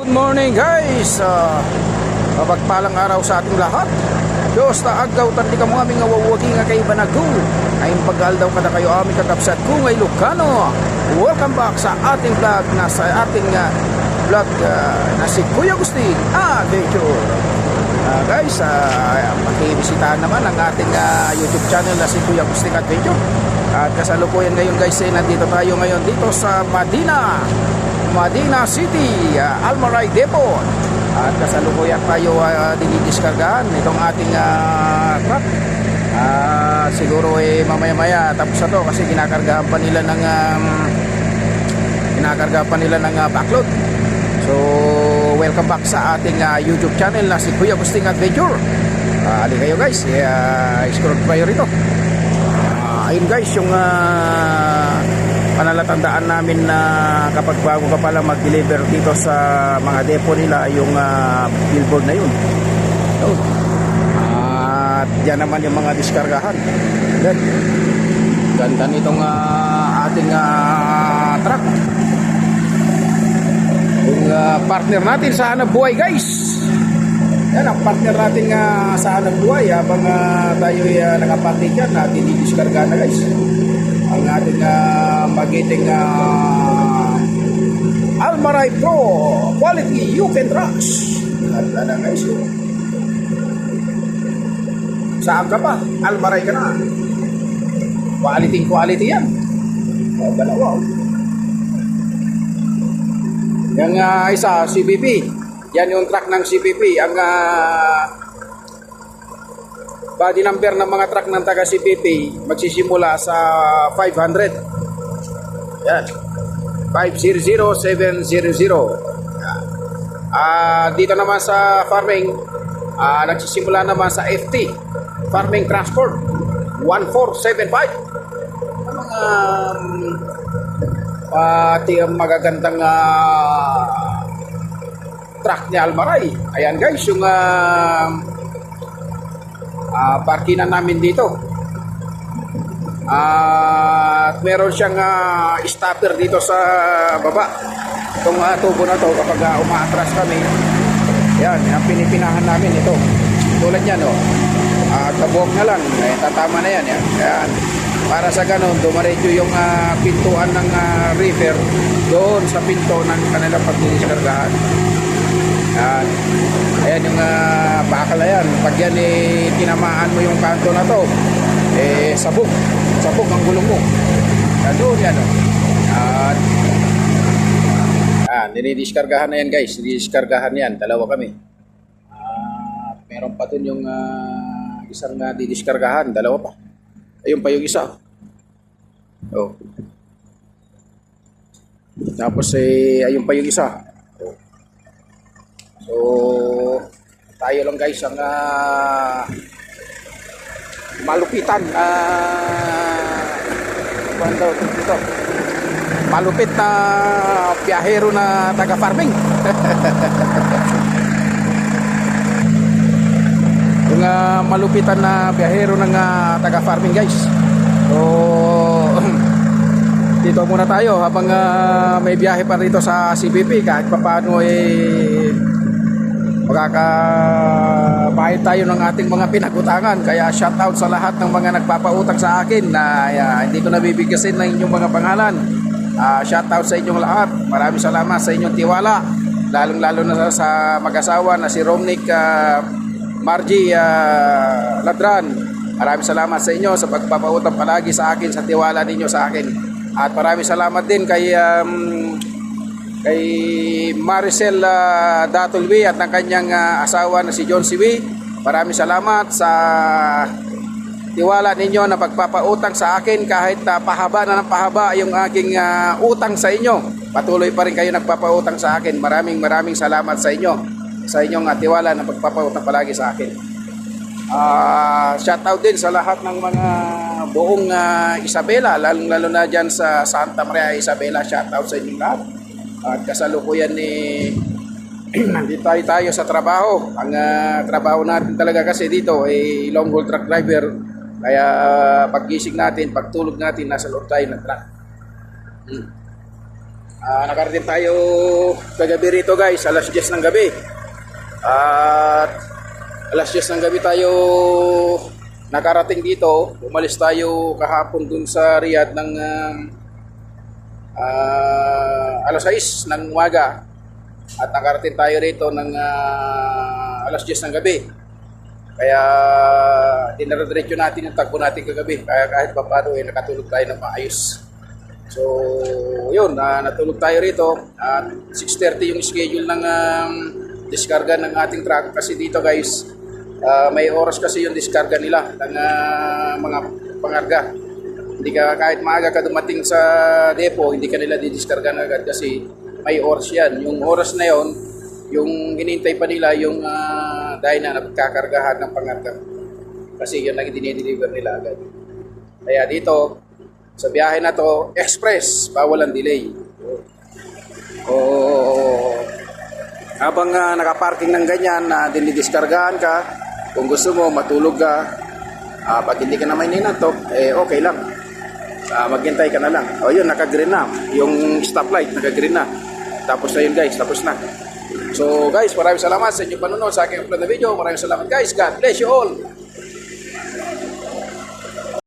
Good morning guys, mapagpalang araw sa ating lahat. Diyos na agaw tanti ka mo aming awawagi nga kay Banagu. Ay pag-aldaw kada kayo aming kakapsat kung ay Lucano. Welcome back sa ating vlog na sa ating vlog na si Kuya Agustin Adventure. Guys, makibisitahan naman ang ating YouTube channel na si Kuya Agustin Adventure. At kasalukuyan ngayon guys, nandito tayo ngayon dito sa Medina City, Almaray Depot. At kasalukuyan tayo dinidiskargahan itong ating truck. Siguro mamaya-maya tapos na to kasi kinakargahan pa nila ng backload. So welcome back sa ating YouTube channel na si Kuya Agustin Adventure. Ali kayo guys, scroll tayo rito. Ayun guys, yung panalatandaan namin na kapag bago ka pala mag-deliver dito sa mga depo nila, yung billboard na yun. At yan naman yung mga diskargahan. Then, ganda nitong ating truck. Yung partner natin sa hanap buhay guys. Yan ang partner natin sa hanap buhay habang tayo nakapati dyan na dinidiskargahan na guys. Ang ating magiting Almaray Pro quality you can trust. Ganda guys. Saan ka pa? Almaray ka na. Quality yan. Dalawa. Yung isa, CBP. Yan yung truck ng CBP. Ang body number ng mga truck ng taga CBP magsisimula sa 500. Yan. 500700. Dito naman sa farming, nagsisimula naman sa FT, Farming Transport 1475. Mga magagandang truck ni Almaray. Ayan guys, yung parkinan namin dito. At meron siyang stopper dito sa baba. Itong tubo na to kapag umaatras kami. Yan, ang pinipinahan namin ito. Tulad yan, kabuok na lang, tatama na yan. Yan. Para sa ganun, dumaretso yung pintuan ng river doon sa pinto ng kanilang pagdidiskargahan. Yan. Ayan yung bakal na yan. Pag yan tinamaan mo yung kanto na to, sabog ang gulong mo. Doon yan. Dinidiskargahan na yan guys. Dinidiskargahan yan. Dalawa kami. Meron pa dun yung isang didiskargahan. Dalawa pa. Ayun pa yung isa. Tapos ayun pa yung isa. So tayo lang guys ang malupitan dito. Malupit na biyahero na taga farming. Yung malupitan na biyahero ng taga farming guys. So dito muna tayo habang may biyahe pa rito sa CBP kahit papaano makakabayad tayo ng ating mga pinagutangan. Kaya shoutout sa lahat ng mga nagpapautang sa akin na hindi ko nabibigyasin ng inyong mga pangalan. Shoutout sa inyong lahat. Maraming salamat sa inyong tiwala, lalong-lalo na sa mag-asawa na si Romnick Margie Ladran. Maraming salamat sa inyo sa pagpapautang palagi sa akin, sa tiwala ninyo sa akin. At maraming salamat din kay Maricel Datulwi at ng kanyang asawa na si John Siwi. Maraming salamat sa tiwala ninyo na pagpapautang sa akin kahit pahaba na ng pahaba yung aking utang sa inyo. Patuloy pa rin kayo nagpapautang sa akin. Maraming salamat sa inyo, sa inyong tiwala na pagpapautang palagi sa akin. Shoutout din sa lahat ng mga buong Isabela, lalo na dyan sa Santa Maria Isabela. Shoutout sa inyong lahat. At kasalukuyan nandito tayo sa trabaho. Ang trabaho natin talaga kasi dito ay long haul truck driver. Kaya paggising natin, pagtulog natin, nasa loob tayo ng truck. Nakarating tayo kagabi rito guys, alas 10 ng gabi. At alas 10 ng gabi tayo nakarating dito. Umalis tayo kahapon dun sa Riyadh ng alas 6 ng umaga. At nakarating tayo rito ng alas 10 ng gabi. Kaya dinaradiretso natin yung takbo natin kagabi. Kaya kahit pa paano nakatulog tayo ng maayos. So, yun, natulog tayo rito at 6:30 yung schedule ng diskarga ng ating truck kasi dito guys, may oras kasi yung diskarga nila ng mga pangarga. Hindi ka, kahit maaga ka dumating sa depo, hindi ka nila didiskarga na agad kasi may oras yan. Yung oras na yon, yung hinintay pa nila yung dahil na nagkakargahan ng pangarga. Kasi yun lang dinideliver nila agad. Kaya dito, sa biyahe na to, express, bawal ang delay. Habang nakaparking ng ganyan na dinidiskargahan ka, kung gusto mo matulog ka, pag hindi ka na may ninatok, okay lang. Maghintay ka na lang. O yun, naka-green na. Yung stoplight, naka-green na. Tapos na yun guys, tapos na. So guys, maraming salamat sa inyong panonood sa aking upload na video. Maraming salamat guys. God bless you all.